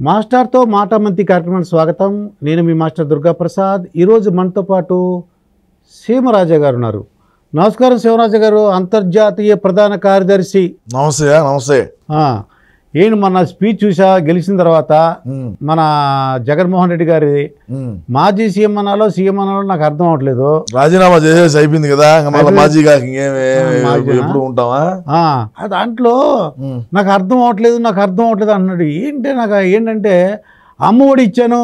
మాస్టర్తో మాటామంతి కార్యక్రమానికి స్వాగతం. నేను మీ మాస్టర్ దుర్గా ప్రసాద్. ఈరోజు మనతో పాటు సీమరాజా గారు ఉన్నారు. నమస్కారం సీమరాజా గారు, అంతర్జాతీయ ప్రధాన కార్యదర్శి. నమస్తే. నమస్తే. ఏంటి మన స్పీచ్ చూసా గెలిచిన తర్వాత మన జగన్మోహన్ రెడ్డి గారి మాజీ సీఎం అనాలో సీఎం అనాలో నాకు అర్థం అవట్లేదు. రాజీనామా చేసేసి అయిపోయింది కదా, మాజీ ఎప్పుడు ఉంటావా? దాంట్లో నాకు అర్థం అవట్లేదు అన్నాడు. ఏంటంటే అమ్మఒడి ఇచ్చాను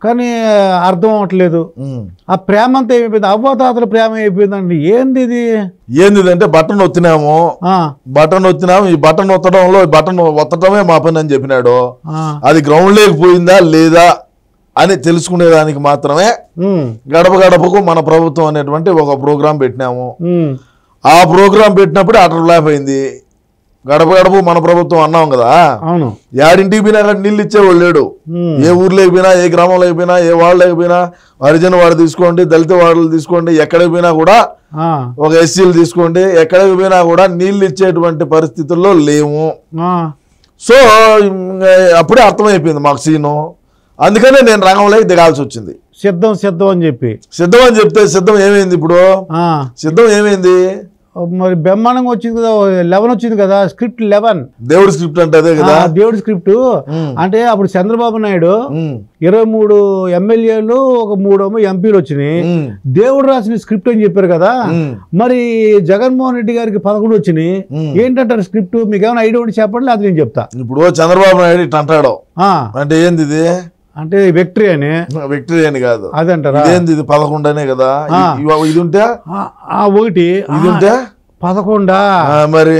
కానీ అర్థం అవ్వట్లేదు. ఆ ప్రేమ అంతా ఏమైపోయింది, అవ్వతాతల ప్రేమ అయిపోయిందండి. ఏంది అంటే బటన్ ఒత్తినాము, ఈ బటన్ ఒత్తడంలో బటన్ ఒత్తడమే మా పని అని చెప్పినాడు. అది గ్రౌండ్ లేకపోయిందా లేదా అని తెలుసుకునేదానికి మాత్రమే గడప గడపకు మన ప్రభుత్వం అనేటువంటి ఒక ప్రోగ్రాం పెట్టినాము. ఆ ప్రోగ్రాం పెట్టినప్పుడు అటర్ ఫ్లాప్ అయింది. గడప గడప మన ప్రభుత్వం అన్నాం కదా, యాడింటికి పోయినా నీళ్ళు ఇచ్చేవాళ్ళు లేడు. ఏ ఊర్లోకి పోయినా, ఏ గ్రామంలోకి పోయినా, ఏ వాళ్ళకి పోయినా, హరిజన వాడు తీసుకోండి, దళిత వాడలు తీసుకోండి, ఎక్కడికి పోయినా కూడా, ఒక ఎస్సీలు తీసుకోండి, ఎక్కడికి పోయినా కూడా నీళ్ళు ఇచ్చేటువంటి పరిస్థితుల్లో లేవు. సో అప్పుడే అర్థమైపోయింది మాకు సీను. అందుకనే నేను రంగంలోకి దిగాల్సి వచ్చింది. సిద్ధం అని చెప్తే సిద్ధం ఏమైంది? ఇప్పుడు సిద్ధం ఏమైంది? మరి బ్రహ్మాండంగా వచ్చింది కదా, 11 వచ్చింది కదా, స్క్రిప్ట్ 11 దేవుడి స్క్రిప్ట్ అంటే అదే కదా, దేవుడి స్క్రిప్ట్. అంటే అప్పుడు చంద్రబాబు నాయుడు 23 ఎమ్మెల్యేలు, ఒక 3 ఎంపీలు వచ్చినాయి. దేవుడు రాసిన స్క్రిప్ట్ అని చెప్పారు కదా. మరి జగన్మోహన్ రెడ్డి గారికి 11 వచ్చినాయి. ఏంటంటారు స్క్రిప్ట్? మీకు ఏమైనా ఐడియా ఉంటే చెప్పండి, అది నేను చెప్తా. ఇప్పుడు చంద్రబాబు నాయుడు ఇట్లా అంటాడు అంటే ఏంది ఇది? అంటే విక్టరీ అని కాదు, అదంటారా? ఏంది ఇది? 11 అనే కదా. ఇది ఉంటే 1, ఇది ఉంటే 11. మరి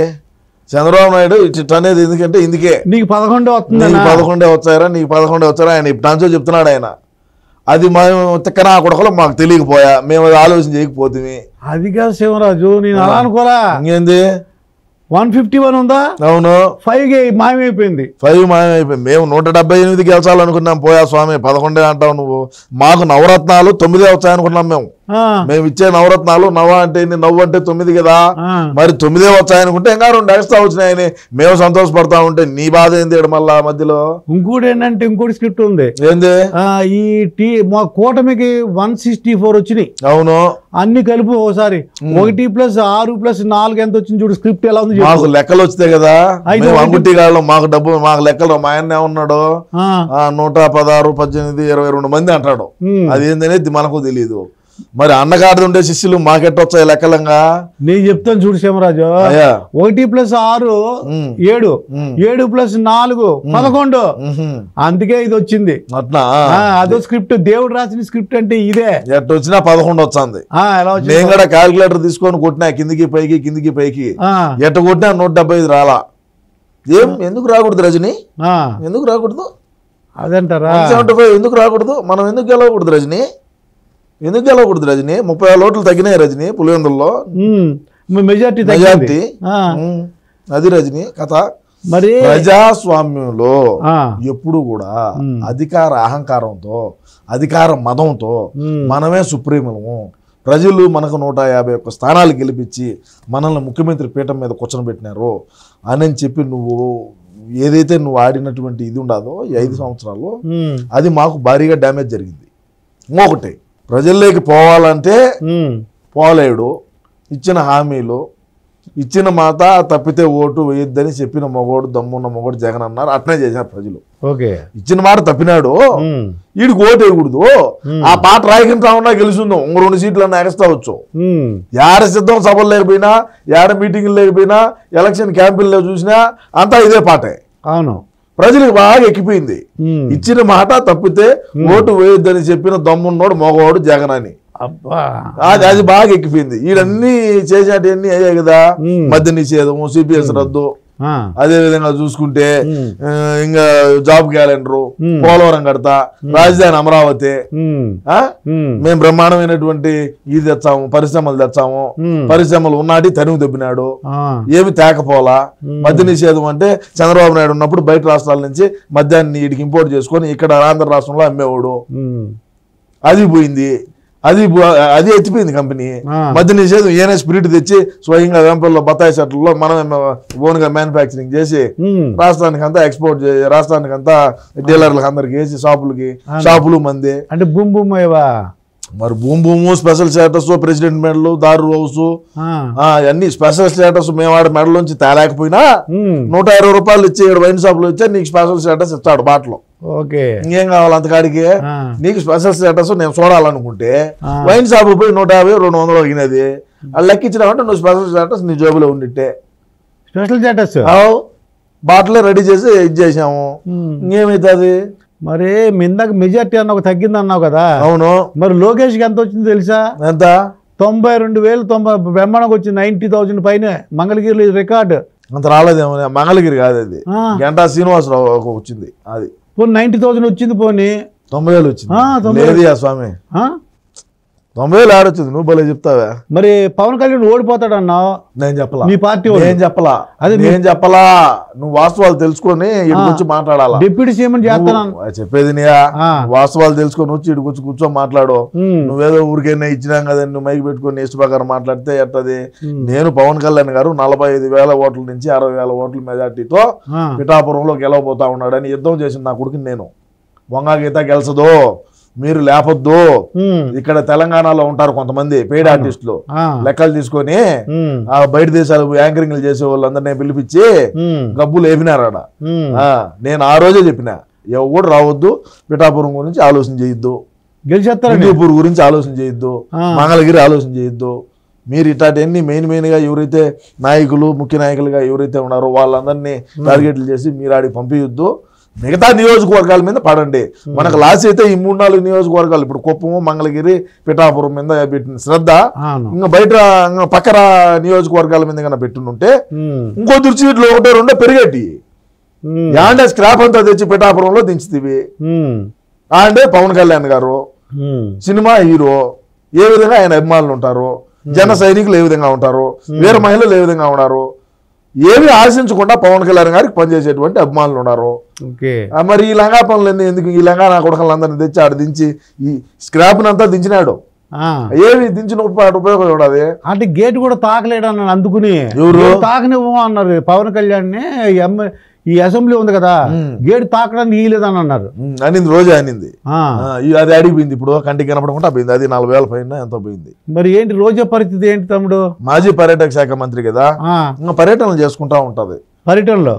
చంద్రబాబు నాయుడు ఇట్లా అనేది ఎందుకంటే ఇందుకే నీకు 11 వస్తుంది, 11 వచ్చారా, నీకు 11 వచ్చారా ఆయన ఇప్పుడు చెప్తున్నాడు ఆయన. అది మేము తిక్కనా కొడకలో మాకు తెలియకపోయా, మేము అది ఆలోచన చేయకపోతే. అది కాదు శివరాజు, నేను అలా అనుకోరా. ఇంకేంది 151 ఉందా? అవును, 5 మాయమైపోయింది. 5 మాయమైపోయింది. మేము 178 గెలిచాలనుకున్నాం, పోయా స్వామి 11 అంటావు నువ్వు. మాకు నవరత్నాలు 9 వచ్చాయనుకున్నాం మేము ఇచ్చే నవరత్నాలు. అంటే నవ్వు అంటే 9 కదా, మరి 9 వచ్చాయనుకుంటే ఇంకా 2 ఎక్స్ట్రా వచ్చినాయని మేము సంతోషపడతా ఉంటే నీ బాధ ఏంది? మళ్ళా మధ్యలో ఇంకోటి ఏంటంటే ఇంకోటి స్క్రిప్ట్ ఉంది. ఏంది? ఈ మా కూటమికి 164 వచ్చినాయి. అవును, అన్ని కలిపి ఒకసారి 1+6+4 ఎంత వచ్చింది చూడు. స్క్రిప్ట్ ఎలా ఉంది? మాకు లెక్కలు వచ్చితే కదా, అంగుట్టిగాళ్ళు మాకు డబ్బు, మాకు లెక్కలు. మా ఆయన ఏమన్నాడు, 116, 18, 22 మంది అంటాడు. అది ఏందనేది మనకు తెలియదు. మరి అన్నగారిది ఉండే శిష్యులు మాకెట్టొచ్చాయి లెక్కలంగా? నేను చెప్తాను చూడు శివరాజు. 1+6 7, 7+4 11. అందుకే ఇది వచ్చింది. అట్లా అదో స్క్రిప్ట్, దేవుడు రాసిన స్క్రిప్ట్ అంటే ఇదే. ఎట్ట వచ్చినా 11 వచ్చింది. నేను కూడా క్యాల్కులేటర్ తీసుకొని కొట్టినా, కిందికి పైకి ఎట్ట కొట్టినా 175 రాలా. ఎందుకు రాకూడదు రజని? ఎందుకు రాకూడదు? అదంటారా? 175 ఎందుకు రాకూడదు? మనం ఎందుకు గెలవకూడదు రజని? 36 ఓట్లు తగ్గినాయి రజని పులివెందుల్లో. మెజార్టీ అది రజని కథ. మరి ప్రజాస్వామ్యంలో ఎప్పుడు కూడా అధికార అహంకారంతో, అధికార మదంతో మనమే సుప్రీములము. ప్రజలు మనకు 151 స్థానాలు గెలిపించి మనల్ని ముఖ్యమంత్రి పీఠం మీద కూర్చొని అని చెప్పి నువ్వు ఏదైతే నువ్వు ఆడినటువంటి ఇది ఉండదో ఈ 5 సంవత్సరాలు, అది మాకు భారీగా డ్యామేజ్ జరిగింది. ఇంకొకటి, ప్రజల్లోకి పోవాలంటే పోలేడు. ఇచ్చిన హామీలు, ఇచ్చిన మాట తప్పితే ఓటు వేయొద్దని చెప్పిన మొగోడు, దమ్మున్న మొగోడు జగన్ అన్నారు. అట్నే చేశారు ప్రజలు. ఇచ్చిన మాట తప్పినాడు, వీడికి ఓటు వేయకూడదు. ఆ పాట రాయకుండా ఉన్నా గెలుస్తుందాం, 2 సీట్లు అన్నా ఎగస్తావచ్చు. యాడ సిద్ధం సభలు లేకపోయినా, యాడ మీటింగ్లు లేకపోయినా, ఎలక్షన్ క్యాంపెయిన్లో చూసినా అంతా ఇదే పాటే. అవును, ప్రజలకు బాగా ఎక్కిపోయింది. ఇచ్చిన మాట తప్పితే ఓటు వేయొద్దని చెప్పిన దమ్మున్నోడు మగవాడు జగన్ అని. అది బాగా ఎక్కిపోయింది. వీడన్నీ చేసేటన్నీ అయ్యాయి కదా, మద్య నిషేధము, సిపిఎస్ రద్దు, అదే విధంగా చూసుకుంటే ఇంకా జాబ్ క్యాలెండరు, పోలవరం కడతా, రాజధాని అమరావతి, మేము బ్రహ్మాండమైనటువంటి ఇది తెచ్చాము, పరిశ్రమలు తెచ్చాము, పరిశ్రమలు ఉన్నాటి తనివి దొబ్బినాడు, ఏమి తేకపోలా. మద్య నిషేధం అంటే చంద్రబాబు నాయుడు ఉన్నప్పుడు బయట రాష్ట్రాల నుంచి మద్యాన్ని వీడికి ఇంపోర్ట్ చేసుకొని ఇక్కడ ఆంధ్ర రాష్ట్రంలో అమ్మేవాడు, అది పోయింది. అది ఎత్తిపోయింది కంపెనీ. మద్య నిషేధం ఏనే స్పిరిట్ తెచ్చి స్వయంగా వేంపల్లో బత్తాయి చెట్లలో మనం ఓన్గా మ్యానుఫ్యాక్చరింగ్ చేసి రాష్ట్రానికి అంతా ఎక్స్పోర్ట్ చేసి రాష్ట్రానికి అంతా డీలర్లకు అందరికి వేసి షాపులు మంది అంటే బూమ్ బూమ్ అయ్యవా. మరి భూము స్పెషల్ స్టేటస్ ప్రెసిడెంట్ మెడల్ దారు హౌస్ అన్ని స్పెషల్ స్టేటస్ మేము ఆడ మెడల్ నుంచి తేలేకపోయినా 120 రూపాయలు ఇచ్చి వైన్ షాప్ లో ఇచ్చా నీకు స్పెషల్ స్టేటస్ ఇస్తాడు బాటలో. ఇంకేం కావాలి అంతకాడికి నీకు స్పెషల్ స్టేటస్ నేను చూడాలనుకుంటే వైన్ షాప్ పోయి 150 200 అగినది అది లెక్కించినావంటే నువ్వు స్పెషల్ స్టేటస్ నీ జేబులో ఉండిట్టే. స్పెషల్ స్టేటస్ బాటలే రెడీ చేసి ఇది చేసాము. ఇంకేమైతుంది మరి ఇందాక మెజార్టీ అన్న తగ్గింది అన్నావు కదా. అవును. మరి లోకేష్ కి ఎంత వచ్చింది తెలుసా? ఎంత? 92,000 బ్రహ్మాండంగా వచ్చింది. 90,000 పైన మంగళగిరి రికార్డు. అంత రాలేదేమో. మంగళగిరి కాదు అది, గంటా శ్రీనివాసరావు వచ్చింది. అది 90,000 వచ్చింది. పోనీ 90,000 వచ్చింది స్వామి. 90,000 ఆడొచ్చింది. నువ్వు భలే చెప్తావా. మరి పవన్ కళ్యాణ్ ఓడిపోతాడు అన్నావు. నేను చెప్పలా. మీ పార్టీ నేను చెప్పలా. అది నేను చెప్పలా. నువ్వు వాస్తవాలు తెలుసుకొని ఇక్కడికి మాట్లాడాలా. డిప్యూటీ సీఎం చేస్తాను చెప్పేది వాస్తవాలు తెలుసుకొని వచ్చి ఇక్కడికి కూర్చొని మాట్లాడు. నువ్వేదో ఊరికైనా ఇచ్చినాం కదా నువ్వు మైకి పెట్టుకొని ఇష్ట ప్రకారం మాట్లాడితే ఎట్టది. నేను పవన్ కళ్యాణ్ గారు 45,000 ఓట్ల నుంచి 60,000 ఓట్ల మెజార్టీతో పిఠాపురంలో గెలవబోతా ఉన్నాడని యుద్ధం చేసిన నా కొడుకుని నేను. వంగా గీత గెలిచదు, మీరు లేపొద్దు. ఇక్కడ తెలంగాణలో ఉంటారు కొంతమంది పెయిడ్ ఆర్టిస్టులు లెక్కలు తీసుకొని బయట దేశాలు యాంకరింగ్లు చేసే వాళ్ళందరినీ పిలిపించి గబ్బులు లేపినారాడ. నేను ఆ రోజే చెప్పిన ఎవరు రావద్దు, పిఠాపురం గురించి ఆలోచన చేయొద్దు, హిందూపూర్ గురించి ఆలోచన చేయొద్దు, మంగళగిరి ఆలోచన చేయొద్దు. మీరు ఇట్లాంటివన్నీ మెయిన్ గా ఎవరైతే నాయకులు ముఖ్య నాయకులుగా ఎవరైతే ఉన్నారో వాళ్ళందరినీ టార్గెట్లు చేసి మీరు ఆడికి పంపించొద్దు. మిగతా నియోజకవర్గాల మీద పడండి. మనకు లాస్ అయితే ఈ 3-4 నియోజకవర్గాలు ఇప్పుడు కుప్పము మంగళగిరి పిఠాపురం మీద పెట్టిన శ్రద్ధ ఇంకా బయట పక్కన నియోజకవర్గాల మీద కన్నా పెట్టునుంటే ఇంకో దుర్చీట్లు 1-2 పెరిగేటి యాండే స్క్రాప్ అంతా తెచ్చి పిఠాపురంలో దించుతీవి. అంటే పవన్ కళ్యాణ్ గారు సినిమా హీరో, ఏ విధంగా ఆయన అభిమానులు ఉంటారు, జన సైనికులు ఏ విధంగా ఉంటారు, వీర మహిళలు ఏ విధంగా ఉన్నారు, ఏమి ఆశించకుండా పవన్ కళ్యాణ్ గారికి పనిచేసేటువంటి అభిమానులు ఉన్నారు. మరి ఈ లంగా పనులు ఎందుకు? ఈ లంగా నా కొడుకులందరినీ తెచ్చి ఆడ దించి ఈ స్క్రాప్ అంతా దించినాడు. ఏమి దించిన ఉపయోగం చూడాలి. అంటే గేట్ కూడా తాకలేడు అన్నాడు. అందుకుని తాకనివ్వ అన్నారు పవన్ కళ్యాణ్ ని. ఈ అసెంబ్లీ ఉంది కదా, గేట్ తాకడానికి ఇయ్యలేదని అన్నారు. అనింది రోజే అనింది. అది అడిగిపోయింది. ఇప్పుడు కంటికి కనపడకుండా పోయింది. అది 40,000 పైన ఎంతో పోయింది. మరి ఏంటి రోజా పరిస్థితి ఏంటి తమ్ముడు? మాజీ పర్యాటక శాఖ మంత్రి కదా, ఇంకా పర్యటనలు చేసుకుంటా ఉంటది. పర్యటనలో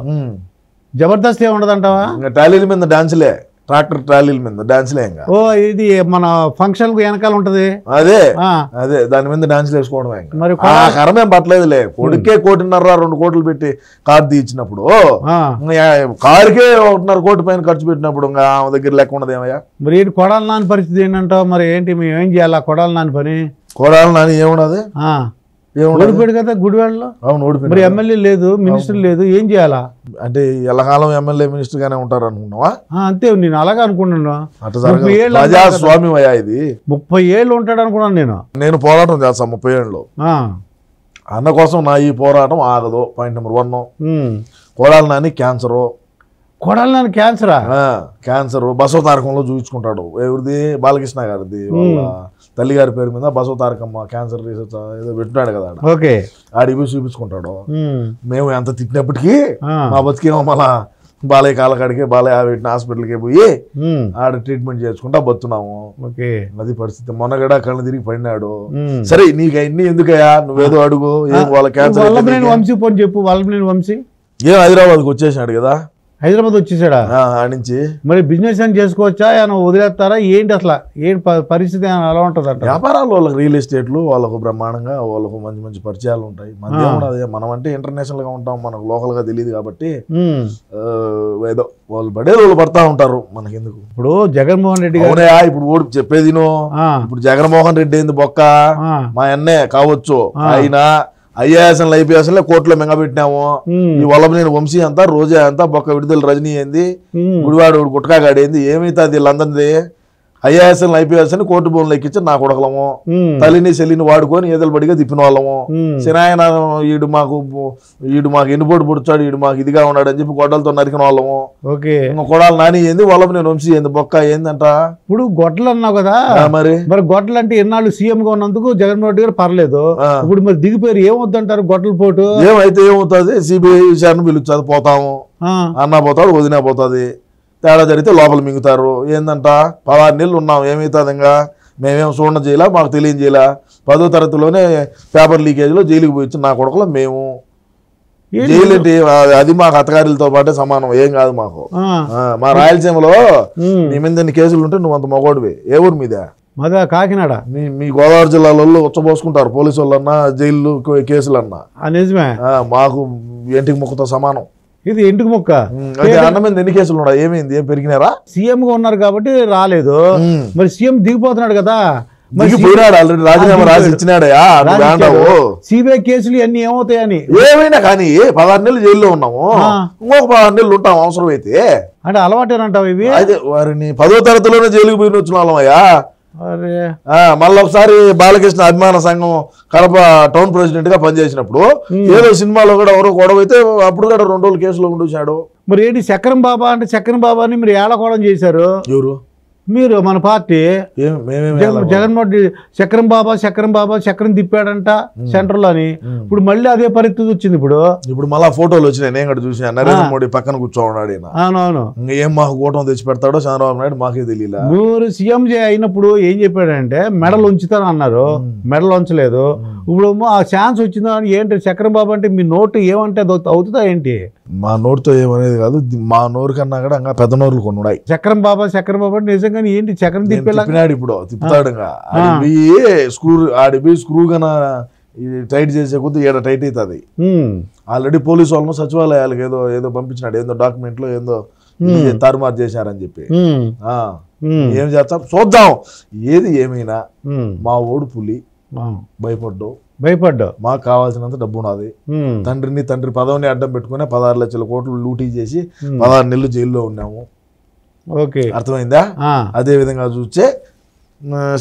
జబర్దస్త్ ఏ ఉండదంటావా? ఇంకా ట్రాలీల మీద డాన్సులే, ట్రాక్టర్ ట్రాలీల మీద డాన్సులే. ఇంకా ఇది మన ఫంక్షన్ కు వెనకాల ఉంటది. అదే దాని మీద డాన్సులు వేసుకోవడమే. మరి కరమేం పట్టలేదులే. కొడుకే 1.5-2 కోట్లు పెట్టి కారు తీయించినప్పుడు కారుకే 1.5 కోటి పైన ఖర్చు పెట్టినప్పుడు ఇంకా ఆమె దగ్గర లెక్క ఉండదు ఏమయ్యా. మరి ఏంటి కొడాలి నాని పరిస్థితి ఏంటంటావు? మరి ఏంటి మేము ఏం చేయాలా కొడాలి నాని పని? కొడాలి నాని ఏమున్నది, ఓడిపోయాడు కదా గుడివాడలో. అవును ఓడిపోయాడు. మరి ఎమ్మెల్యే లేదు, మినిస్టర్ లేదు, ఏం చేయాలా? అంటే ఎల్లకాలం ఎమ్మెల్యే మినిస్టర్ గానే ఉంటారు అనుకున్నావా? అంతే, నేను అలాగే అనుకున్నాను. ప్రజాస్వామ్యం అయ్యా ఇది. 30 ఏళ్ళు ఉంటాడు అనుకున్నాను నేను పోరాటం చేస్తాను 30 ఏళ్ళు. అన్న కోసం నా ఈ పోరాటం ఆగదు. Point number 1. Kodali Nani cancer. Kodali Nani క్యాన్సరా? క్యాన్సర్ బసవ తారకంలో చూపించుకుంటాడు. ఎవరిది? బాలకృష్ణ గారిది. వాళ్ళ తల్లిగారి పేరు మీద బసవ తారకమ్మ క్యాన్సర్ రీసెర్చ్ ఏదో పెట్టినాడు కదా, ఆడికి పోయి చూపించుకుంటాడు. మేము ఎంత తిట్టినప్పటికీ మా బతికేమో మళ్ళా బాలయ్య కాలకాడికి బాలయ్య పెట్టిన హాస్పిటల్కి పోయి ఆడ ట్రీట్మెంట్ చేసుకుంటా బతున్నాము. అది పరిస్థితి. మొన్నగడ కళ్ళు తిరిగి పడినాడు. సరే నీకు అన్ని ఎందుకయ్యా, నువ్వేదో అడుగు. ఏం వాళ్ళ క్యాన్సర్ వంశీ పోని చెప్పు. వాళ్ళ వంశీ ఏం హైదరాబాద్కి వచ్చేసినాడు కదా. హైదరాబాద్ వచ్చేసాడా? నుంచి మరి బిజినెస్ అని చేసుకోవచ్చా? ఏమైనా వదిలేస్తారా ఏంటి? అసలు ఏంటి పరిస్థితి ఎలా ఉంటుంది అంటే? వ్యాపారాలు వాళ్ళకి రియల్ ఎస్టేట్లు వాళ్ళకు బ్రహ్మాండంగా వాళ్ళకు మంచి మంచి పరిచయాలు ఉంటాయి. అదే మనం అంటే ఇంటర్నేషనల్ గా ఉంటాం, మనకు లోకల్ గా తెలియదు కాబట్టి ఏదో వాళ్ళు పడేది వాళ్ళు పడతా ఉంటారు. మనకెందుకు? ఇప్పుడు జగన్మోహన్ రెడ్డి గారు ఇప్పుడు ఓడి చెప్పేది ఇప్పుడు జగన్మోహన్ రెడ్డి ఏంది బొక్క మా అన్నే కావచ్చు. ఆయన ఐఏఎస్ఎల్ ఐపీఎస్ఎల్ కోర్టులో మింగబెట్టినాము. ఈ వల్లభనేని వంశీ అంతా రోజా అంతా బొక్క విడుదల రజనీ ఏంది, గుడివాడు గుట్కాగాడేంది, ఏమైతే అది వీళ్ళందరిది IAS IPS అని కోర్టు బోన్లు ఎక్కించి నా కొడకలము, తల్లిని చెల్లిని వాడుకొని ఏదలు బడిగా తిప్పిన వాళ్ళము. సినాయన ఈడు మాకు ఎన్నుపోటు పుడుచాడు, ఈడు మాకు ఇదిగా ఉన్నాడు అని చెప్పి గొడ్డలతో నరికిన వాళ్ళము. ఇంకా కొడాలి నాని ఏంది, వాళ్ళము నేను వంశీ ఏంది, బొక్క ఏందంట. ఇప్పుడు గొడ్డలు అన్నావు కదా, మరి గొడ్డలు అంటే ఎన్నాళ్ళు సీఎం గా ఉన్నందుకు జగన్మోహన్ రెడ్డి గారు పర్లేదు. ఇప్పుడు మరి దిగిపోయారు, ఏమవుతుంటారు గొడ్డల పోటు? ఏమైతే ఏమవుతుంది, సిబిఐ విచారణ పిలుస్తుంది, పోతాము అన్నా పోతాడు, వదినా పోతుంది. తేడా జరిగితే లోపల మింగుతారు. ఏందంట 16 నెలలు ఉన్నాం, ఏమవుతుంది ఇంకా మేమేం చూడడం చేయాల, మాకు తెలియజేయాల. 10వ తరగతిలోనే పేపర్ లీకేజ్లో జైలుకి పోయి నా కొడుకులో మేము జైలు ఏంటి, అది మాకు అత్తగారితో పాటే సమానం, ఏం కాదు మాకు. మా రాయలసీమలో నీ మీద ఎన్ని కేసులు ఉంటే నువ్వు అంత మగోడివి. ఏ ఊరు మీద? మాదా కాకినాడ. మీ గోదావరి జిల్లాలో ఉచ్చబోసుకుంటారు పోలీసు వాళ్ళన్నా, జైలు కేసులు అన్నా. నిజమే, మాకు ఎంటికి ముక్కతో సమానం. ఇది ఇంటికి ముక్క. అన్న మీద ఎన్ని కేసులు ఉన్నాయి, ఏమైంది, ఏం పెరిగినారా? సీఎం గా ఉన్నారు కాబట్టి రాలేదు. మరి సీఎం దిగిపోతున్నాడు కదా, పోయినాడు ఆల్రెడీ, రాజీనామా రాసి ఇచ్చినాడయా. సిబిఐ కేసులు అన్ని ఏమవుతాయని. ఏమైనా కానీ 16 నెలలు జైల్లో ఉన్నాము, ఇంకొక 16 నెలలు ఉంటాం అవసరం అయితే. అంటే అలవాటేనంటావు ఇవి? అయితే వారిని 10వ తరగతిలోనే జైలుకి పోయిన వచ్చిన వాళ్ళమయ్యా. మళ్ళీ ఒకసారి బాలకృష్ణ అభిమాన సంఘం కడప టౌన్ ప్రెసిడెంట్ గా పనిచేసినప్పుడు ఏదో సినిమాలో కూడా ఎవరో గొడవ అయితే అప్పుడు కూడా 2 రోజులు కేసులో ఉండొచ్చాడు. మరి ఏంటి చక్రం బాబా అంటే, చక్రం బాబాని మీరు ఏళకోవడం చేశారు. ఎవరు? మీరు, మన పార్టీ. జగన్మోహన్ రెడ్డి చక్రం బాబా చక్రం తిప్పాడంట సెంటర్ లో అని. ఇప్పుడు మళ్ళీ అదే పరిస్థితి వచ్చింది. ఇప్పుడు మళ్ళా ఫోటోలు వచ్చినాయి, నేను కూడా చూసిన. నరేంద్ర మోడీ పక్కన కూర్చోన్నాడు. అవునవును. ఏం మాకు కూటమి తెచ్చి పెడతాడో చంద్రబాబు నాయుడు మాకే తెలియదు. మీరు సీఎం అయినప్పుడు ఏం చెప్పాడంటే మెడల్ ఉంచుతాను అన్నారు, మెడల్ ఉంచలేదు. ఇప్పుడు ఆ ఛాన్స్ వచ్చిందా అని. ఏంటి చక్రం బాబు అంటే మీ నోటు ఏమంటే అవుతుందా ఏంటి? మా నోరుతో ఏమనేది కాదు, మా నోరు కన్నా కూడా ఇంకా పెద్ద నోరులు కొన్ని ఉన్నాయి. చక్రం బాబా అంటే నిజంగా ఏంటి చక్రం తిప్పినాడు, ఇప్పుడు తిప్పుతాడు. ఆడి స్క్రూ కన్నా టైట్ చేసే కొద్ది ఏడ టైట్ అవుతుంది. ఆల్రెడీ పోలీసు వాళ్ళను సచివాలయాలకు ఏదో పంపించినాడు, ఏదో డాక్యుమెంట్ లో ఏదో తారుమారు చేశారని చెప్పి. ఏం చేస్తాం చూద్దాం. ఏది ఏమైనా మా ఓడు పులి, భయపడ్డావు. మాకు కావాల్సినంత డబ్బు ఉన్నది. తండ్రి పదవిని అడ్డం పెట్టుకుని 16 లక్షల కోట్లు లూటీ చేసి 16 నెలలు జైల్లో ఉన్నాము. అర్థమైందా? అదే విధంగా చూస్తే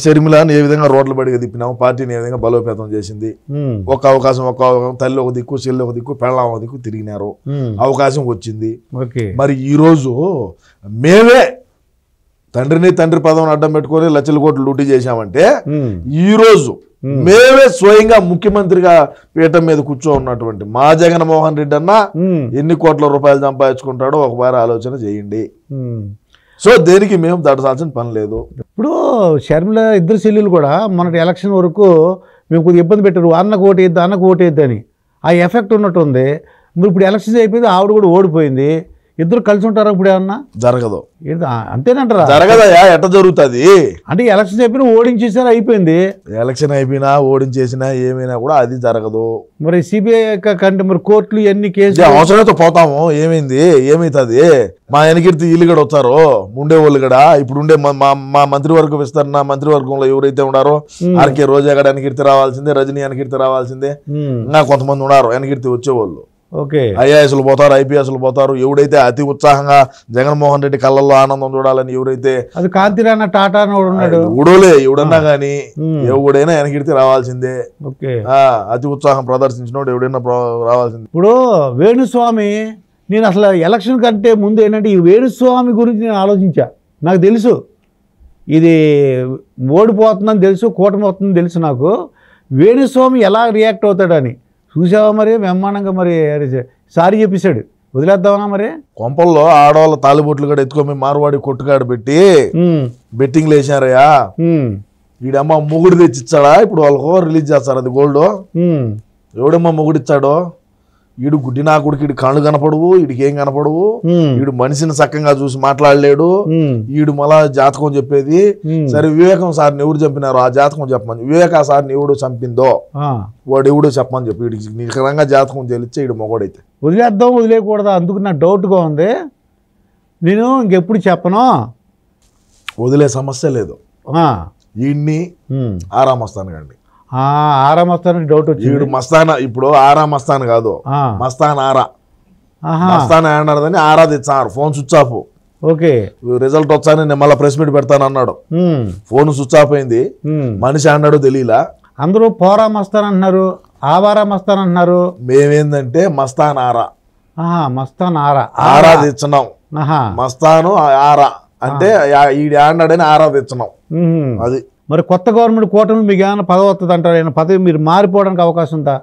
షర్మిలాని ఏ విధంగా రోడ్ల బడిగా తిప్పినాము, పార్టీని ఏ విధంగా బలోపేతం చేసింది. ఒక అవకాశం తల్లి ఒక దిక్కు, చెల్లి ఒక దిక్కు, పెళ్ళాం ఒక దిక్కు తిరిగినారు, అవకాశం వచ్చింది. మరి ఈ రోజు మేమే తండ్రి పదవిని అడ్డం పెట్టుకొని లక్షల కోట్లు లూటీ చేశామంటే, ఈ రోజు మేమే స్వయంగా ముఖ్యమంత్రిగా పీఠం మీద కూర్చో ఉన్నటువంటి మా జగన్మోహన్ రెడ్డి అన్న ఎన్ని కోట్ల రూపాయలు సంపాదించుకుంటాడో ఒకసారి ఆలోచన చేయండి. సో దేనికి మేము దడసాల్సిన పని లేదు. ఇప్పుడు షర్మిల ఇద్దరు చెల్లెలు కూడా మొన్నటి ఎలక్షన్ వరకు మేము కొద్దిగా ఇబ్బంది పెట్టారు, అన్నకు ఓటేద్దు అని. ఆ ఎఫెక్ట్ ఉన్నట్టుంది. మరి ఇప్పుడు ఎలక్షన్స్ అయిపోయింది, ఆవిడ కూడా ఓడిపోయింది. ఇద్దరు కలిసి ఉంటారా ఇప్పుడు? ఏమన్నా జరగదు. అంతేనంటారా? జరగదయా, ఎట్ట జరుగుతుంది అంటే? ఎలక్షన్ అయిపోయినా ఓడించేసారా, అయిపోయింది. ఎలక్షన్ అయిపోయినా ఓడించేసినా ఏమైనా కూడా అది జరగదు. మరి సిబిఐ కంటే మరి కోర్టులు ఎన్ని కేసులు అవసరంతో పోతాము. ఏమైంది, ఏమైతుంది? మా వెనకీర్తి వీళ్ళు కూడా వచ్చారు, ఉండేవాళ్ళు కూడా. ఇప్పుడు ఉండే మా మంత్రివర్గ విస్తరణ మంత్రివర్గంలో ఎవరైతే ఉన్నారో ఆర్కే రోజా కూడా వెనకీర్తి రావాల్సిందే, రజనీ వెనకీర్తి రావాల్సిందే. ఇంకా కొంతమంది ఉన్నారు వెనకీర్తి వచ్చేవాళ్ళు. ఐఏఎస్లు పోతారు, ఐపీఎస్లు పోతారు. ఎవడైతే అతి ఉత్సాహంగా జగన్మోహన్ రెడ్డి కళ్ళల్లో ఆనందం చూడాలని ఎవరైతే, అది కాంతిరాణ టాటా ఉన్నాడు, ఎవడోలే ఎవడన్నా కానీ ఎవడైనా వెనకీర్తి రావాల్సిందే. అతి ఉత్సాహం ప్రదర్శించినోడు ఎవడైనా రావాల్సిందే. ఇప్పుడు వేణుస్వామి, నేను అసలు ఎలక్షన్ కంటే ముందు ఏంటంటే ఈ వేణుస్వామి గురించి నేను ఆలోచించా. నాకు తెలుసు ఇది ఓడిపోతుందని తెలుసు, కూటమి అవుతుందని తెలుసు. నాకు వేణుస్వామి ఎలా రియాక్ట్ అవుతాడని చూసావా? మరి బ్రహ్మాండంగా మరి సారీ చెప్పేశాడు. వదిలేద్దామా మరి? కొంపల్లో ఆడవాళ్ళ తాలిబొట్లు కూడా ఎత్తుకొని మార్వాడి కొట్టుకాడు పెట్టి బెట్టింగ్లు వేసారయ్యా. ఈడమ్మ మొగుడు తెచ్చిచ్చాడా? ఇప్పుడు వాళ్ళకు రిలీజ్ చేస్తారు అది గోల్డ్. ఎవడమ్మా మొగుడు ఇచ్చాడో? ఈడు గుడ్డి నా కొడుకు, ఈడు కళ్ళు కనపడవు, ఈడికి ఏం కనపడవు, ఈడు మనిషిని చక్కగా చూసి మాట్లాడలేడు, ఈడు మళ్ళా జాతకం చెప్పేది. సరే వివేకం సార్ని ఎవరు చంపినారో ఆ జాతకం చెప్పమని, వివేకా సార్ని ఎవడు చంపిందో వాడు ఎవడో చెప్పమని చెప్పి వీడికి నిఖరంగా జాతకం తెలిస్తే ఈడు మొగోడైతే. వదిలేద్దాం వదిలేయకూడదా? అందుకు నాకు డౌట్గా ఉంది. నేను ఇంకెప్పుడు చెప్పను, వదిలే సమస్య లేదు. ఈయన్ని ఆరామస్తాను కండి, ఆరా మస్తాన్ డౌట్ వచ్చింది. వీడు మస్తానా, ఇప్పుడు ఆరా మస్తాన్ కాదు, మస్తాన్ ఆరా. మస్తాన్ ఆడదని ఆరా తెచ్చారు, phone switch off. Okay result వచ్చానే నేను మళ్ళీ ప్రెస్ మీట్ పెడతాను అన్నాడు. ఫోన్ స్విచ్ ఆఫ్ అయింది. మనిషి అన్నాడు తెలియలా. అందరూ పోరా మస్తాన్ అంటున్నారు, ఆవారా మస్తాన్ అంటున్నారు. మేమేందంటే మస్తాన్ ఆరా, మస్తాన్ ఆరా ఆరా తెచ్చినాం. మస్తాను ఆరా అంటే ఈడి ఆడాడని ఆరా తెచ్చినాం. అది మరి కొత్త గవర్నమెంట్ కూటమి మీకు ఏమైనా పదవి వస్తుంది అంటారు? ఏమైనా పదవి మీరు మారిపోవడానికి అవకాశం ఉందా?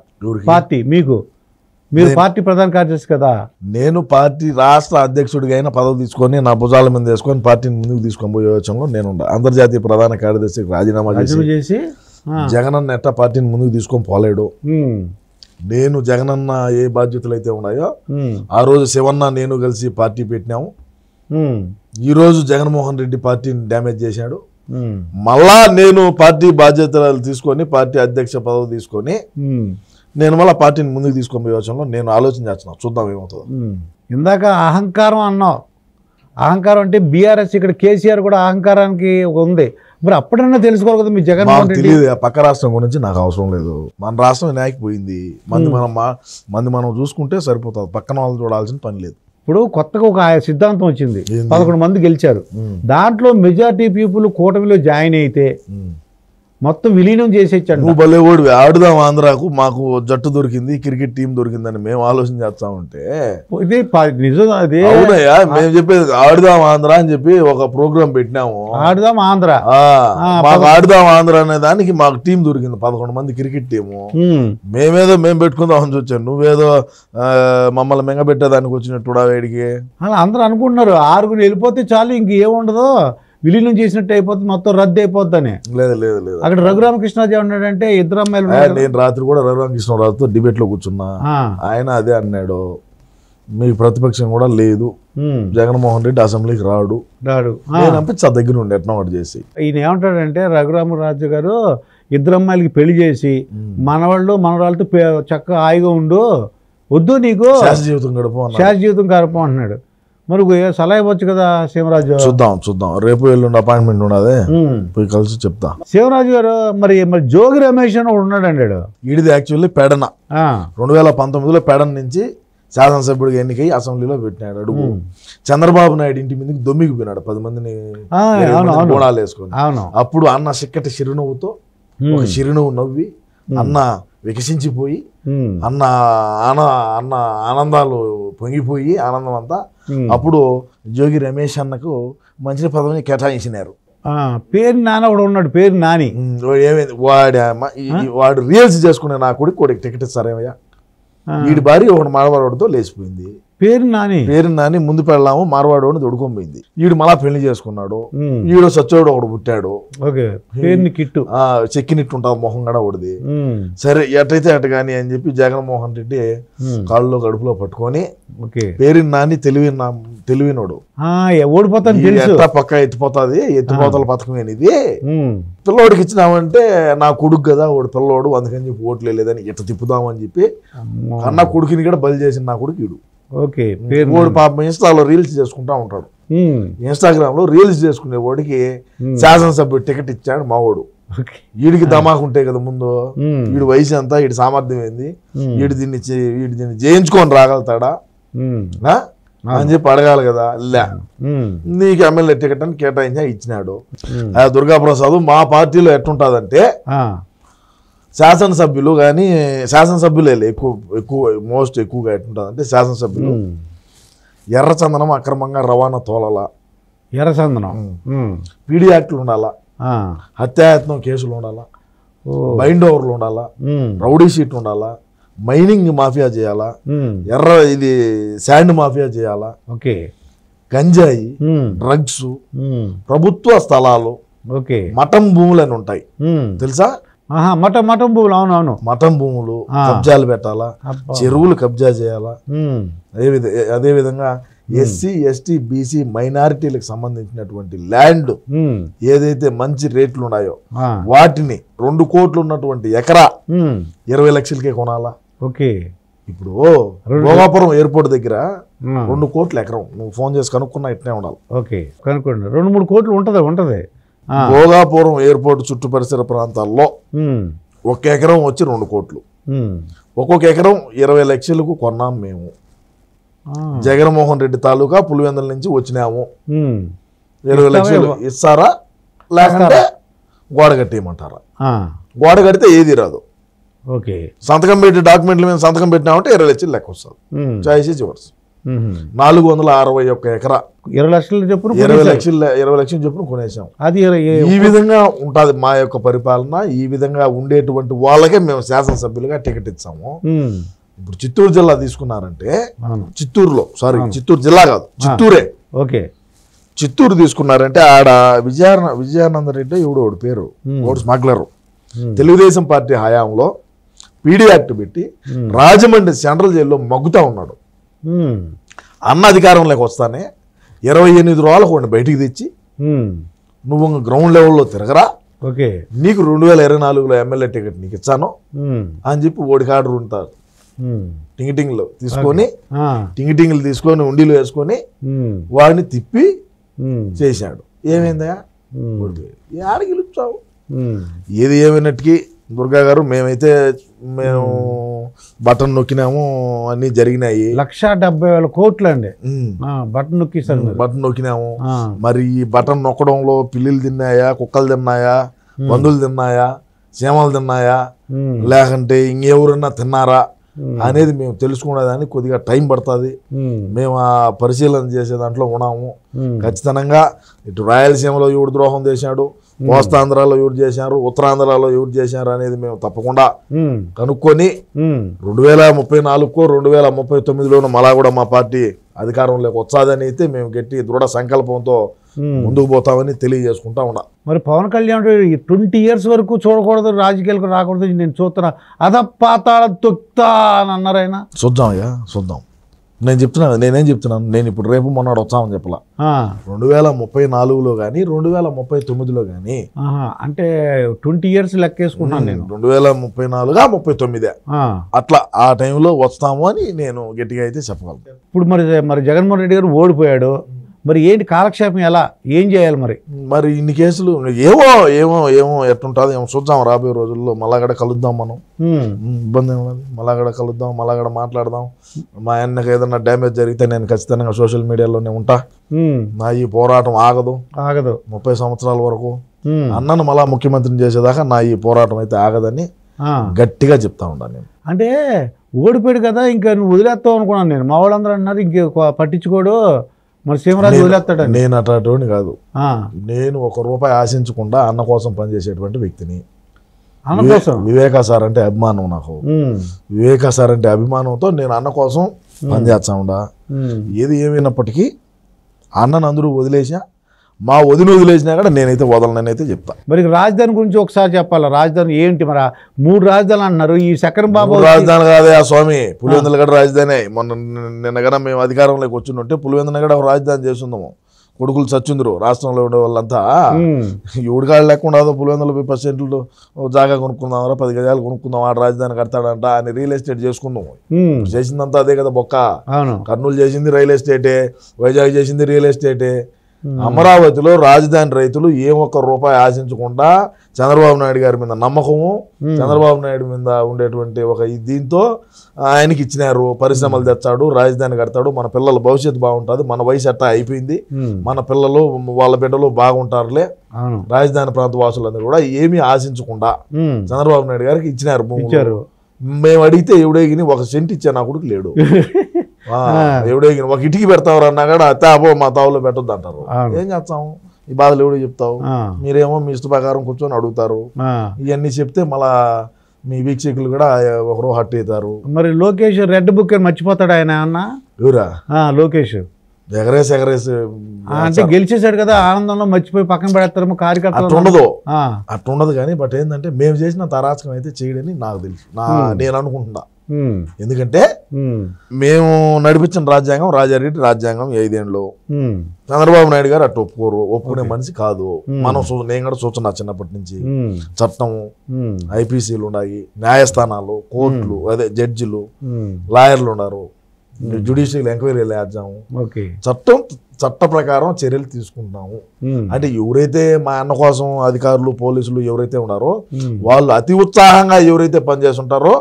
పార్టీ మీరు పార్టీ ప్రధాన కార్యదర్శి కదా. నేను పార్టీ రాష్ట్ర అధ్యక్షుడిగా అయినా పదవి తీసుకొని నా భుజాల మీద వేసుకొని పార్టీని ముందుకు తీసుకొని పోయే యోచనలో నేను అంతర్జాతీయ ప్రధాన కార్యదర్శికి రాజీనామా చేసి జగనన్న ఎట్టా పార్టీని ముందుకు తీసుకొని పోలేడు. నేను జగనన్న ఏ బాధ్యతలు అయితే ఉన్నాయో ఆ రోజు శివన్న నేను కలిసి పార్టీ పెట్టినాము. ఈ రోజు జగన్మోహన్ రెడ్డి పార్టీని డ్యామేజ్ చేశాడు. మళ్ళా నేను పార్టీ బాధ్యతలు తీసుకొని పార్టీ అధ్యక్ష పదవి తీసుకొని నేను మళ్ళీ పార్టీని ముందుకు తీసుకొని పోయే యోచనలో నేను ఆలోచన చేస్తున్నాను. చూద్దాం ఏమవుతుందో. ఇందాక అహంకారం అన్నావు. అహంకారం అంటే బీఆర్ఎస్ ఇక్కడ కేసీఆర్ కూడా అహంకారానికి ఉంది. మరి అప్పుడన్నా తెలుసుకోవాలి కదా మీ జగన్మోహన్ రెడ్డి. తెలియదు పక్క రాష్ట్రం గురించి నాకు అవసరం లేదు. మన రాష్ట్రం వినాయకపోయింది. మంది మనం చూసుకుంటే సరిపోతుంది. పక్కన వాళ్ళు చూడాల్సిన పని లేదు. ఇప్పుడు కొత్తగా ఒక సిద్ధాంతం వచ్చింది. 11 మంది గెలిచారు. దాంట్లో మెజార్టీ పీపుల్ కూటమిలో జాయిన్ అయితే మొత్తం విలీనం చేసేచ్చాడు. నువ్వు భలే ఓడివి. ఆడుదాం ఆంధ్రాకు మాకు జట్టు దొరికింది, క్రికెట్ టీం దొరికిందని మేము ఆలోచన చేస్తా ఉంటే ఇది నిజం. అదే అవునయ్యా మేము చెప్పేది. ఆడుదాం ఆంధ్ర అని చెప్పి ఒక ప్రోగ్రామ్ పెట్టినాము. ఆడుదాం ఆంధ్ర, మాకు ఆడుదాం ఆంధ్ర అనే దానికి మాకు టీం దొరికింది. 11 మంది క్రికెట్ టీము. మేము పెట్టుకుందాం అని వచ్చాను. నువ్వేదో మమ్మల్ని మెంగబెట్టేదానికి వచ్చినట్టు వేడికి అలా అందరూ అనుకుంటున్నారు. 6 వెళ్ళిపోతే చాలు, ఇంకేముండదు, విలీనం చేసినట్టు అయిపోతుంది, మొత్తం రద్దు అయిపోద్ది అని. లేదు లేదు లేదు. అక్కడ రఘురామకృష్ణరాజు ఉన్నాడంటే ఇద్దరు అమ్మాయిలు. నేను రాత్రి కూడా రఘురామకృష్ణరాజుతో డిబేట్ లో కూర్చున్నా. ఆయన అదే అన్నాడు, మీకు ప్రతిపక్షం కూడా లేదు, జగన్మోహన్ రెడ్డి అసెంబ్లీకి రాడు. నేను పంపించా దగ్గర ఉండి ఎట్లా ఒకటి చేసి. ఈయన ఏమంటాడంటే రఘురామరాజు గారు ఇద్దరు అమ్మాయిలకి పెళ్లి చేసి మనవాళ్ళు మనవాళ్ళతో చక్కగా హాయిగా ఉండు, వద్దు నీకు శాశ్వత జీవితం గడప అంటున్నాడు. మరి సలహా ఇవ్వచ్చు కదా శివరాజు. చూద్దాం రేపు ఎల్లుండి అపాయింట్మెంట్ ఉన్నదే, పోయి కలిసి చెప్తా. శివరాజు గారు మరి జోగి రమేష్ అని ఉన్నాడు అన్నాడు. ఈడిది యాక్చువల్లీ పెడన. 2019లో పెడన నుంచి శాసనసభ్యుడిగా ఎన్నికై అసెంబ్లీలో పెట్టినాడు అడుగు. చంద్రబాబు నాయుడు ఇంటి మీదకి దొమ్మికి పోయినాడు 10 మందిని గోడాలు వేసుకొని. అప్పుడు అన్న చిక్కటి చిరునవ్వుతో ఒక చిరునవ్వు నవ్వి అన్న వికసించిపోయి అన్న ఆనందాలు పొంగిపోయి ఆనందం అంతా అప్పుడు జోగి రమేష్ అన్నకు మంచి పదవిని కేటాయించినారు. పేరు నాని ఒకడు ఉన్నాడు, పేరు నాని. ఏమైంది వాడు రీల్స్ చేసుకునే నా కొడుకు టికెట్ ఇస్తారేమయ్యా, వీడి భార్య ఒకటి మార్వాడితో లేచిపోయింది. పేరు నాని ముందు పెళ్ళాము మార్వాడు దొడుకొని పోయింది. వీడు మళ్ళా పెళ్లి చేసుకున్నాడు. వీడు సచ్చోడు ఒకడు పుట్టాడు. చెక్కినిట్టు ఉంటావు మొహం కూడా ఒకటిది. సరే ఎటైతే అటు కానీ అని చెప్పి జగన్మోహన్ రెడ్డి కాళ్ళలో గడుపులో పట్టుకొని పేరు నాని తెలివినోడు ఓడిపోతాను పక్క ఎత్తిపోతాది, ఎత్తిపోతల పథకం అనేది పిల్లోడికి ఇచ్చినామంటే నా కొడుకు కదా వాడు పిల్లోడు, అందుకని చెప్పి ఓట్లు లేదని ఇట్లా తిప్పుదామని చెప్పి అన్న కొడుకుని కూడా బలి చేసిన నా కొడుకు వీడు. వాడు పాపం ఇన్స్టాలో రీల్స్ చేసుకుంటా ఉంటాడు. ఇన్స్టాగ్రామ్ లో రీల్స్ చేసుకునే వాడికి శాసనసభ్యుడు టికెట్ ఇచ్చాడు మావాడు. వీడికి ధమాకు ఉంటాయి కదా ముందు, వీడి వయసు ఎంత, వీడి సామర్థ్యం ఏంది, వీడి దీన్ని జయించుకొని రాగలుగుతాడా అని చెప్పి అడగాలి కదా. నీకు ఎమ్మెల్యే టికెట్ అని కేటాయించా ఇచ్చినాడు. దుర్గాప్రసాద్ మా పార్టీలో ఎట్టుంటదంటే శాసనసభ్యులు కానీ శాసనసభ్యులే మోస్ట్ ఎక్కువగా ఎట్టుంటుంది అంటే శాసనసభ్యులు ఎర్రచందనం అక్రమంగా రవాణా తోలాల, ఎర్రచందనం పీడీ యాక్ట్లు ఉండాలా, హత్యాయత్నం కేసులు ఉండాలా, బైండ్ ఓవర్లు ఉండాలా, రౌడీ షీట్ ఉండాలా, మైనింగ్ మాఫియా చేయాలా, ఇది శాండ్ మాఫియా చేయాలా, గంజాయి, డ్రగ్స్, ప్రభుత్వ స్థలాలు, మఠం భూములు అని ఉంటాయి తెలుసా. మఠం భూములు, అవునవును, మఠం భూములు కబ్జాలు పెట్టాలా, చెరువులు కబ్జా చేయాలా. అదే విధంగా ఎస్సీ ఎస్టీ బీసీ మైనారిటీలకు సంబంధించినటువంటి ల్యాండ్ ఏదైతే మంచి రేట్లు ఉన్నాయో వాటిని 2 కోట్లు ఉన్నటువంటి ఎకరా 20 లక్షలకే కొనాలా. ఇప్పుడు భోగాపురం ఎయిర్పోర్ట్ దగ్గర 2 కోట్ల ఎకరం, నువ్వు ఫోన్ చేసి కనుక్కున్నా ఇట్నే ఉండాలి. కనుక్కోండి 2-3 కోట్లు ఉంటది. భోగాపురం ఎయిర్పోర్ట్ చుట్టూ పరిసర ప్రాంతాల్లో 1 ఎకరం వచ్చి 2 కోట్లు, ఒక్కొక్క ఎకరం 20 లక్షలకు కొన్నాం మేము. జగన్మోహన్ రెడ్డి తాలూకా పులివెందుల నుంచి వచ్చినాము, 20 లక్షలు ఇస్తారా లేకుంటే గోడ కట్టేయమంటారా? గోడ కడితే ఏది రాదు. ఓకే, సంతకం పెట్టి డాక్యుమెంట్ల మీద సంతకం పెట్టినామంటే 20 లక్షలు లెక్క వస్తుంది. చాయిస్ చివర్స్ 461 ఎకరా 20 లక్షలు చెప్పును 20 లక్షలు చెప్పును కొనేసాం. అది ఈ విధంగా ఉంటుంది మా యొక్క పరిపాలన. ఈ విధంగా ఉండేటువంటి వాళ్ళకే మేము శాసనసభ్యులుగా టికెట్ ఇచ్చాము. ఇప్పుడు చిత్తూరు జిల్లా తీసుకున్నారంటే, చిత్తూరులో చిత్తూరు జిల్లా కాదు, చిత్తూరే. ఓకే, చిత్తూరు తీసుకున్నారంటే ఆడ విజయానంద రెడ్డి ఎవడు పేరు, స్మగ్లరు, తెలుగుదేశం పార్టీ హయాంలో పీడీ యాక్ట్ పెట్టి రాజమండ్రి సెంట్రల్ జైల్లో మగ్గుతా ఉన్నాడు. అన్న అధికారంలోకి వస్తానే 28 రోజులకు బయటికి తెచ్చి నువ్వు గ్రౌండ్ లెవెల్లో తిరగరా, నీకు 2024లో ఎమ్మెల్యే టికెట్ నీకు ఇచ్చాను అని చెప్పి ఓడికి ఆర్డర్ ఉంటారు. టింగిటింగ్లు తీసుకొని ఉండిలో వేసుకొని వాడిని తిప్పి చేశాడు. ఏమైందా, ఆడ గెలుపుతావు. ఏది ఏమైనట్టుకి దుర్గా గారు, మేము బటన్ నొక్కినాము, అన్ని జరిగినాయి. 1,70,000 కోట్లు అండి బటన్ నొక్కిసారు. బటన్ నొక్కినాము. మరి ఈ బటన్ నొక్కడంలో పిల్లులు తిన్నాయా, కుక్కలు తిన్నాయా, పందులు తిన్నాయా, చీమలు తిన్నాయా, లేకంటే ఇంకెవరన్నా తిన్నారా అనేది మేము తెలుసుకునేదానికి కొద్దిగా టైం పడుతుంది. మేము ఆ పరిశీలన చేసే దాంట్లో ఉన్నాము. ఖచ్చితంగా ఇటు రాయలసీమలో ఎవడు ద్రోహం చేశాడు, కోస్తాంధ్రాలో ఎవరు చేశారు, ఉత్తరాంధ్రలో ఎవరు చేశారు అనేది మేము తప్పకుండా కనుక్కొని 2034కో 2039లోనూ మళ్ళా కూడా మా పార్టీ అధికారంలోకి వచ్చాదని అయితే మేము గట్టి దృఢ సంకల్పంతో ముందుకు పోతామని తెలియజేసుకుంటా ఉన్నా. మరి పవన్ కళ్యాణ్ 20 years వరకు చూడకూడదు, రాజకీయాలకు రాకూడదు, నేను చూస్తున్నా అధపాతాళ తొక్తా అని అన్నారు ఆయన. చూద్దాం. నేనేం చెప్తున్నాను, నేను ఇప్పుడు రేపు మొన్నడు వచ్చామని చెప్పలా. 2034లో కానీ 2039లో కానీ, అంటే 20 years లెక్కేసుకున్నాను నేను. 2034 39 అట్లా ఆ టైంలో వస్తాము అని నేను గట్టిగా అయితే చెప్పగలను. ఇప్పుడు మరి జగన్మోహన్ రెడ్డి గారు ఓడిపోయాడు, మరి ఏంటి కాలక్షేపం, ఎలా ఏం చేయాలి? మరి ఇన్ని కేసులు ఏమో ఎట్టుంటుంది ఏమో చూద్దాం. రాబోయే రోజుల్లో మళ్ళాగడ కలుద్దాం, మనం ఇబ్బంది ఏమన్నది, మళ్ళాగడ కలుద్దాం, మళ్ళాగడ మాట్లాడదాం. మా ఆయనకు ఏదన్నా డ్యామేజ్ జరిగితే నేను ఖచ్చితంగా సోషల్ మీడియాలోనే ఉంటా. నా ఈ పోరాటం ఆగదు 30 సంవత్సరాల వరకు. అన్నను మళ్ళా ముఖ్యమంత్రిని చేసేదాకా నా ఈ పోరాటం అయితే ఆగదని గట్టిగా చెప్తా ఉన్నాను నేను. అంటే ఓడిపోయాడు కదా, ఇంకా నువ్వు వదిలేస్తావు అనుకున్నాను నేను. మా వాళ్ళందరూ అన్నారు ఇంక పట్టించుకోడు, మరి సీమరాజు వదిలేస్తాడు. నేను అట్లాంటి కాదు. నేను ₹1 ఆశించకుండా అన్న కోసం పనిచేసేటువంటి వ్యక్తిని. వివేకా సార్ అంటే అభిమానం నాకు. వివేకా సార్ అంటే అభిమానంతో నేను అన్న కోసం పనిచేస్తా ఉండా. ఏది ఏమైనప్పటికీ అన్నను అందరూ వదిలేసా, మా వదిలేసినా కూడా నేనైతే వదలనైతే చెప్తా. మరి రాజధాని గురించి ఒకసారి చెప్పాలా? రాజధాని ఏంటి? మరి 3 రాజధానులు అంటున్నారు. ఈ శంకరం బాబు రాజధాని కాదే ఆ స్వామి, పులివెందుల గడ రాజధాని. నిన్న కన్నా మేము అధికారంలోకి వచ్చింటే పులివెందుల గడ రాజధాని చేస్తున్నాము. కొడుకులు చచ్చిందరు రాష్ట్రంలో ఉండే వాళ్ళంతా. ఎవడికాళ్ళు లేకుండా పులివెందుల 10% జాగా కొనుక్కుందాం, 10 గజాలు కొనుక్కుందాం, ఆ రాజధాని కడతాడంట అని రియల్ ఎస్టేట్ చేసుకుందాము. చేసిందంతా అదే కదా బొక్క. కర్నూలు చేసింది రియల్ ఎస్టేటే, వైజాగ్ చేసింది రియల్ ఎస్టేటే. అమరావతిలో రాజధాని రైతులు ₹1 ఆశించకుండా చంద్రబాబు నాయుడు గారి మీద నమ్మకము, చంద్రబాబు నాయుడు మీద ఉండేటువంటి ఒక దీంతో ఆయనకి ఇచ్చినారు. పరిశ్రమలు తెచ్చాడు, రాజధాని కడతాడు, మన పిల్లల భవిష్యత్తు బాగుంటుంది, మన వయసు అట్టా అయిపోయింది, మన పిల్లలు వాళ్ళ బిడ్డలు బాగుంటారులే, రాజధాని ప్రాంత వాసులందరూ కూడా ఏమీ ఆశించకుండా చంద్రబాబు నాయుడు గారికి ఇచ్చినారు. మేము అడిగితే ఎవడేగిని 1 సెంట్ ఇచ్చా నా కొడుకు లేడు. ఎవడేగిన 1 ఇటుకి పెడతావు అన్నా కూడా అబ్బో మా తావులో పెట్టొద్దు అంటారు. ఏం చేస్తాము, ఈ బాధలు ఎవడో చెప్తావు. మీరేమో మీ ఇష్ట ప్రకారం కూర్చొని అడుగుతారు. ఇవన్నీ చెప్తే మళ్ళా మీ వీక్షకులు కూడా ఒకరో హట్ అవుతారు. మరి లోకేష్ రెడ్ బుక్ మర్చిపోతాడు ఆయన అన్న? ఎవరా లోకేష్? ఎగరేసి అంటే గెలిచేసాడు కదా, ఆనందంలో మర్చిపోయి పక్కన పెడతారేమో కార్యకర్తలు. అట్లుండదు కానీ బట్ ఏంటంటే మేము చేసిన తరాచకం అయితే చేయడని నాకు తెలుసు, నేను అనుకుంటున్నా. ఎందుకంటే మేము నడిపించిన రాజ్యాంగం రాజారెడ్డి రాజ్యాంగం 5 ఏళ్ళు. చంద్రబాబు నాయుడు గారు అటు ఒప్పుకునే మనిషి కాదు. మనం నేను కూడా చూస్తున్నా చిన్నప్పటి నుంచి. చట్టం, ఐపీసీలు ఉన్నాయి, న్యాయస్థానాలు, కోర్టులు, అదే జడ్జిలు, లాయర్లు ఉన్నారు, జ్యుడిషియల్ ఎంక్వైరీలు వేద్దాము, చట్ట ప్రకారం చర్యలు తీసుకుంటున్నాము. అంటే ఎవరైతే మా అన్న కోసం అధికారులు, పోలీసులు ఎవరైతే ఉన్నారో వాళ్ళు అతి ఉత్సాహంగా ఎవరైతే పనిచేస్తుంటారో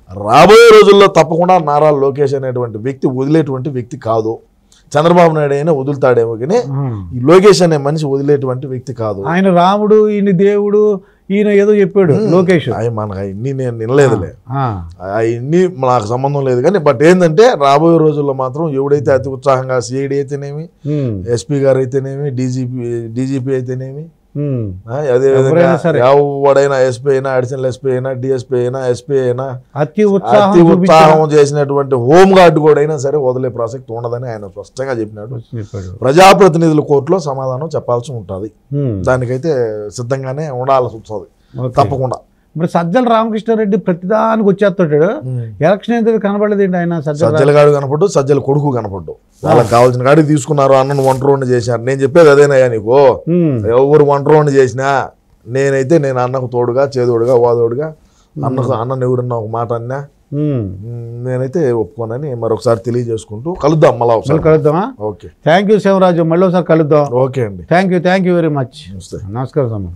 రాబోయే రోజుల్లో తప్పకుండా నారా లోకేష్ అనేటువంటి వ్యక్తి వదిలేటువంటి వ్యక్తి కాదు. చంద్రబాబు నాయుడు అయినా వదులుతాడేమో కానీ ఈ లోకేష్ అనే మనిషి వదిలేటువంటి వ్యక్తి కాదు. ఆయన రాముడు, ఈయన దేవుడు, ఈయన ఏదో చెప్పాడు లోకేష్. మనకు అవన్నీ నేను వినలేదులే, అవన్నీ నాకు సంబంధం లేదు. కానీ బట్ ఏంటంటే రాబోయే రోజుల్లో మాత్రం ఎవడైతే అతి ఉత్సాహంగా సిఐడి అయితేనేమి, ఎస్పీ గారు అయితేనేమి, డీజీపీ అయితేనేమి, అదేవిధంగా ఎవడైనా ఎస్పీ అయినా, అడిషనల్ ఎస్పీ అయినా, డిఎస్పీ అయినా, ఎస్పీ అయినా అతి ఉత్సాహం చేసినటువంటి హోమ్ గార్డ్ కూడా అయినా సరే వదిలే ప్రసక్తి ఉండదని ఆయన స్పష్టంగా చెప్పినాడు. ప్రజాప్రతినిధుల కోర్టులో సమాధానం చెప్పాల్సి ఉంటుంది. దానికైతే సిద్ధంగానే ఉండాల్సి వస్తుంది తప్పకుండా. మరి సజ్జల రామకృష్ణారెడ్డి ప్రతిదానికి వచ్చేస్తాడు. ఎలక్షన్ అయితే కనబడలేదు ఏంటి ఆయన? సజ్జల గాడు కనపడ్డు, సజ్జల కొడుకు కనపడ్డు. వాళ్ళకి కావాల్సిన కాడికి తీసుకున్నారు. అన్నను వంట రౌండ్ చేశారు. నేను చెప్పేది అదేనయ్యా నీకు, ఎవరు వంట రౌండ్ చేసినా నేనైతే నేను అన్నకు తోడుగా, చేదోడుగా, వాదోడుగా, అన్నను ఎవరన్నా ఒక మాట అన్నా నేనైతే ఒప్పుకోనని మరొకసారి తెలియజేసుకుంటూ కలుద్దాం. మళ్ళీ ఒకసారి కలుద్దామా? ఓకే, థ్యాంక్ యూ శివరాజు, మళ్ళీ ఒకసారి కలుద్దాం. ఓకే అండి, థ్యాంక్ యూ వెరీ మచ్. నమస్కారం.